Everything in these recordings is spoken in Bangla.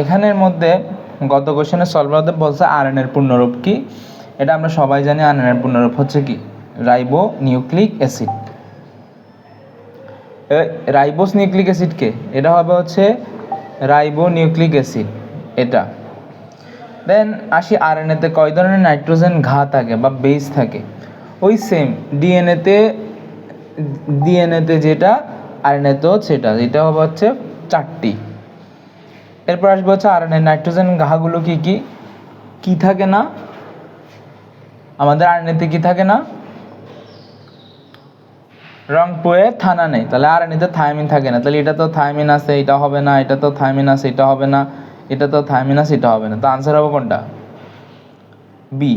এখানের মধ্যে গত কোশ্চেনে সলভ করতে বলছে আরএনএর পূর্ণরূপ কি। এটা আমরা সবাই জানি আরএনএর পূর্ণরূপ হচ্ছে কি ribonucleic acid. Ribose nucleic অ্যাসিডকে এটা হবে হচ্ছে রাইবো নিউক্লিক অ্যাসিড এটা। দেন আসি আরএনএতে কয় ধরনের নাইট্রোজেন ঘা থাকে বা বেস থাকে, ওই সেম ডিএনএতে যেটা আরএনএতেও সেটা, এটা হবে হচ্ছে 4টি। এরপর আসবে হচ্ছে আরএনএ নাইট্রোজেন ঘাগুলো কি কি কি থাকে না, আমাদের আরএনএতে কি থাকে না, রংপুরে থানা নেই, তাহলে আরএনএতে থায়ামিন থাকে না, তাহলে এটা তো থায়ামিন আছে এটা হবে না, এটা তো থায়ামিন আছে এটা হবে না, এটা তো থায়ামিন আছে এটা হবে না, তো আনসার হবে কোনটা বি।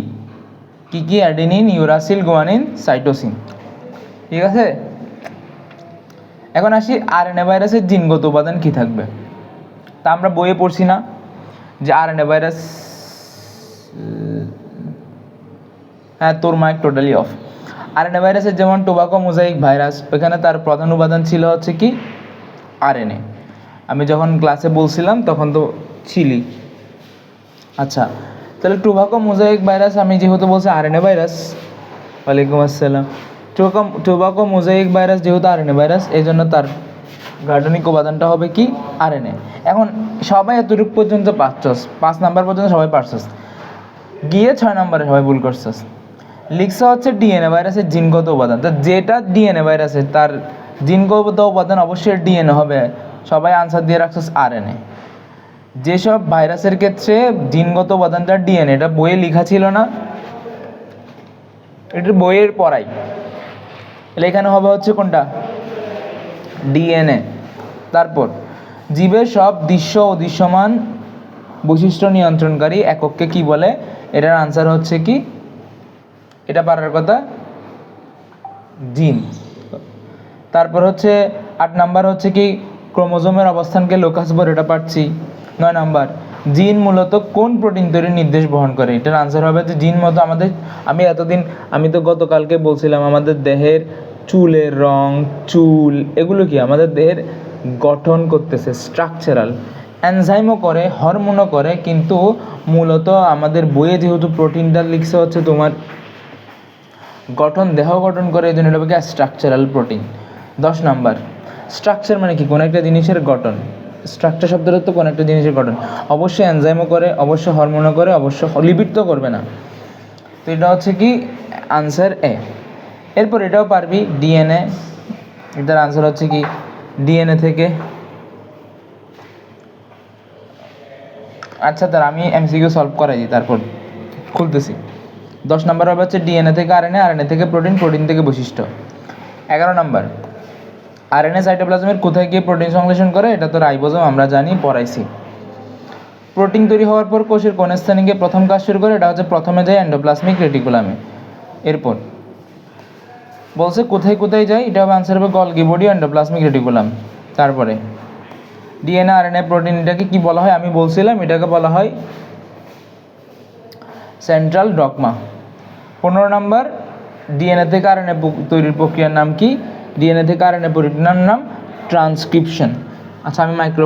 কি কি অ্যাডেনিন ইউরাসিল গুয়ানিন সাইটোসিন, ঠিক আছে। এখন আসি আরএনএ ভাইরাসের জিনগত উপাদান কি থাকবে, তা আমরা বইয়ে পড়ছি না যে আরএনএ ভাইরাস, হ্যাঁ তোর মাইক টোটালি অফ। আরএনএ ভাইরাসের যেমন টোবাকো মোজাইক ভাইরাস, ওইখানে তার প্রধান উপাদান ছিল হচ্ছে কি আরএনএ। আমি যখন ক্লাসে বলছিলাম তখন তো ছিলি। আচ্ছা তাহলে টোবাকো মোজাইক ভাইরাস আমি যেহেতু বলছি আরএনএ ভাইরাস, ওয়ালাইকুম আসসালাম, টোবাকো মোজাইক ভাইরাস যেহেতু আরএনএ ভাইরাস এই জন্য তার গাঠনিক উপাদানটা হবে কি আরএনএ। এখন সবাই এতটুকু পর্যন্ত পারছস, 5 নাম্বার পর্যন্ত সবাই পারছস, গিয়ে 6 নম্বরে সবাই ভুল করছস। লিখছে হচ্ছে ডিএনএ ভাইরাসের জিনগত উপাদান, তো যেটা ডিএনএ ভাইরাসের তার জিনগত উপাদান অবশ্যই ডিএনএ হবে, সবাই আনসার দিয়ে রাখছস আরএনএ। যেসব ভাইরাসের ক্ষেত্রে জিনগত উপাদানটা ডিএনএ, এটা বইয়ে লেখা ছিল না, এটা বইয়ের পড়াই, তাহলে এখানে হবে হচ্ছে কোনটা ডিএনএ। তারপর জীবের সব দৃশ্য ও দৃশ্যমান বৈশিষ্ট্য নিয়ন্ত্রণকারী একককে কি বলে, এটার আনসার হচ্ছে কি, এটা পারার কথা জিন। তারপর হচ্ছে 8 নাম্বার হচ্ছে কি ক্রোমোজোমের অবস্থানকে লোকাস বলে, এটা পাচ্ছি। 9 নাম্বার জিন মূলত কোন প্রোটিন তৈরির নির্দেশ বহন করে, এটার আনসার হবে যে জিন মতো আমাদের, আমি তো গতকালকে বলছিলাম আমাদের দেহের চুলের রং, চুল এগুলো কি আমাদের দেহের গঠন করতেছে, স্ট্রাকচারাল। এনজাইমও করে, হরমোনও করে, কিন্তু মূলত আমাদের বইয়ে যেহেতু প্রোটিনটা লিখছে হচ্ছে তোমার গঠন, দেহ গঠন করে, এই জন্য এটা বলে স্ট্রাকচারাল প্রোটিন। 10 নাম্বার স্ট্রাকচার মানে কি কোনো একটা জিনিসের গঠন, স্ট্রাকচার শব্দটা তো কোনো একটা জিনিসের গঠন, অবশ্যই এনজাইমও করে, অবশ্যই হরমোনও করে, অবশ্য লিপিড তো করবে না, তো এটা হচ্ছে কি আনসার এ। এরপর এটাও পারবি ডিএনএ, এটার আনসার হচ্ছে কি ডিএনএ থেকে। আচ্ছা তার আমি এমসিকিউ সলভ করাই দিই, তারপর খুলতেছি। 10 নাম্বার হবে হচ্ছে ডিএনএ থেকে আরএনএ, আরএনএ থেকে প্রোটিন, প্রোটিন থেকে বৈশিষ্ট্য। 11 নাম্বার আরএনএ সাইটোপ্লাজমের কোথায় গিয়ে প্রোটিন সংশ্লেষণ করে, এটা তো রাইবোজোম, আমরা জানি পড়াইছি। প্রোটিন তৈরি হওয়ার পর কোষের কোন স্থানে গিয়ে প্রথম কাজ শুরু করে, এটা হচ্ছে প্রথমে যায় এন্ডোপ্লাজমিক রেটিকুলামে। এরপর বলছে কোথায় কোথায় যায়, এটা হবে আনসার হবে গলগি বডি, এন্ডোপ্লাজমিক রেটিকুলাম। তারপরে ডিএনএ আরএনএ প্রোটিন এটাকে কি বলা হয়, আমি বলছিলাম এটাকে বলা হয় সেন্ট্রাল ডগমা। 15 নাম্বার ডিএনএ থেকে আরএনএ তৈরির প্রক্রিয়ার নাম কি, ডিএনএ থেকে আরএনএ প্রোটিনের নাম ট্রান্সক্রিপশন। আচ্ছা আমি মাইক্রো